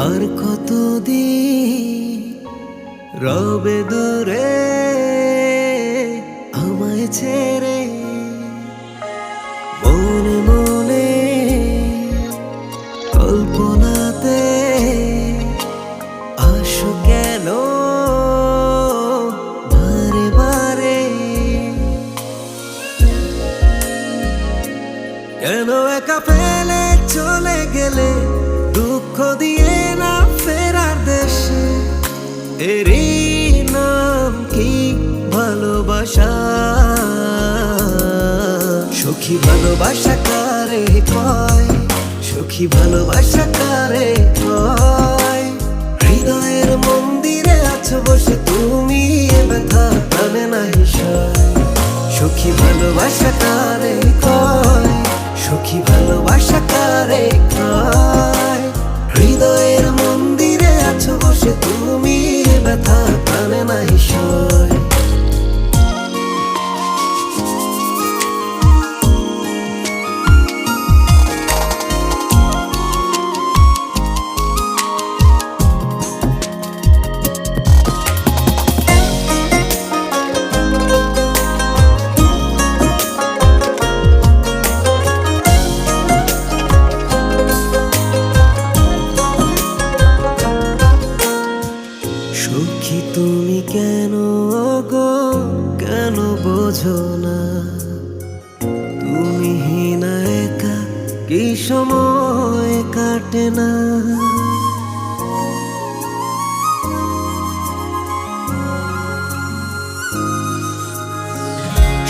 আর কতদিন রবে দূরে আমায় ছেড়ে, মনে মনে কল্পনাতে আসো কেন বারে বারে, কেন একা ফেলে চলে গেলে দুঃখ দিয়ে না ফেরার দেশে। এরই নাম কি ভালোবাসা? সখী ভালোবাসা কারে কয়? সখী ভালোবাসা কারে কয়? হৃদয়ের মন্দিরে আছো বসে তুমি, এ ব্যথা প্রাণে নাহি সয়। সখী ভালোবাসা কারে কয়? সখী ভালোবাসা কারে কয়? হৃদয়ের মন্দিরে আছো বসে তুমি, এ ব্যথা প্রাণে নাহি সয়। সখী তুমি কেন গো, কেন বোঝো না? তুমি হীনা একা কি সময় কাটে না?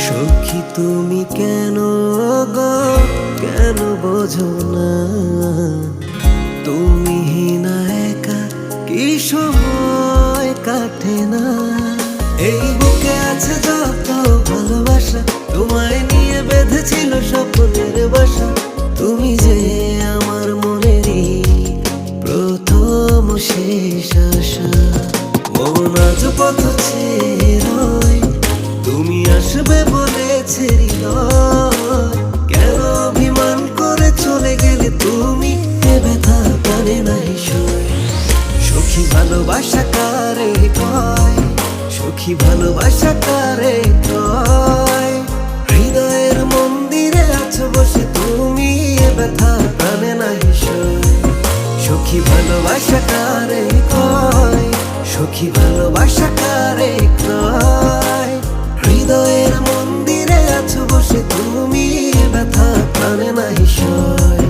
সখী তুমি কেন গো, কেন বোঝো না? তুমি হীনা একা কি সময় কাটে না? এই বুকে আছে যত ভালোবাসা, তোমায় নিয়ে বেঁধেছিল স্বপ্নের বাসা। তুমি যে আমার মনেরই প্রথম শেষ আশা। মন আজ পথ ছেড়ে, তুমি আসবে বলেছে হৃদয়। কেন অভিমান করে চলে গেলে তুমি, এ ব্যথা প্রাণে নাহি সয়। সখী ভালোবাসা কারে কয়? সখী ভালোবাসা কারে কয়? হৃদয়ের মন্দিরে আছো বসে তুমি, এ ব্যথা প্রাণে নাহি সয়। সখী ভালোবাসা কারে কয়? সখী ভালোবাসা কারে কয়? হৃদয়ের মন্দিরে আছো বসে তুমি, এ ব্যথা প্রাণে নাহি সয়।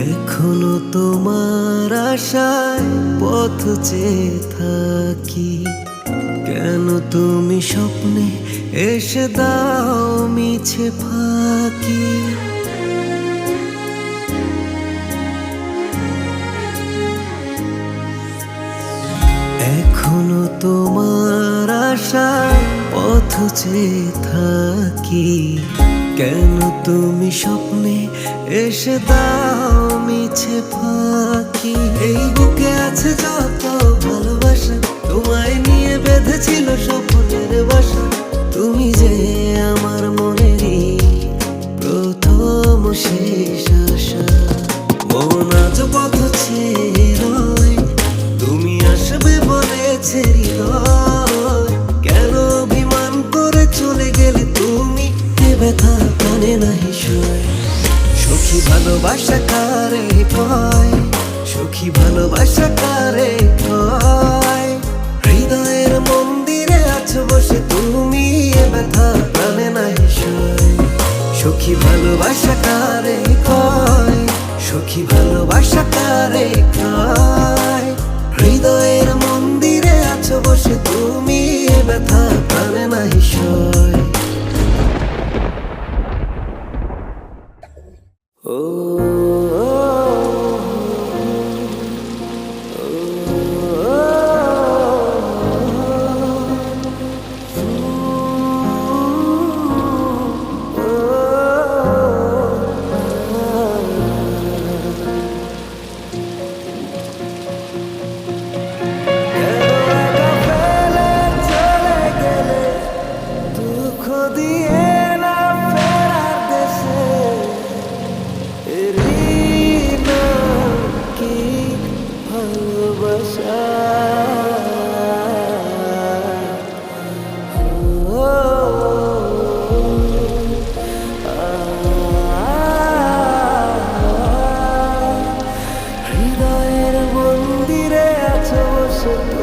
এখনো তোমার আশায় পথ চেয়ে থাকি, কেন তুমি স্বপ্নে এসে দাও মিছে ফাঁকি? এখনো তোমার আশায় পথ চেয়ে থাকি, কেন তুমি স্বপ্নে এসে দাও মিছে ফাঁকি? এই বুকে আছে যত ভালোবাসা, তোমায় নিয়ে বেঁধেছিল স্বপ্নের বাসা। তুমি যে আমার মনেরই প্রথম শেষ আশা। মন আজ পথ ছেড়ে, তুমি আসবে বলেছে হৃদয়। কেন অভিমান করে চলে গেলে তুমি, এ ব্যথা প্রাণে নাহি সয়। সখী ভালোবাসা কারে কয়? সখী ভালোবাসা কারে কয়? হৃদয়ের মন্দিরে আছো বসে তুমি, এ ব্যথা প্রাণে নাহি সয়। সখী ভালোবাসা কারে কয়? সখী ভালোবাসা কারে কয়? হৃদয়ের মন্দিরে আছো বসে কাছে তুমি, এ ব্যথা প্রাণে নাহি সয়। দুঃখ দিয়ে না ফেরার দেশে এরই নাম কি ভালোবাসা। হৃদয়ের মন্দিরে আছো বসে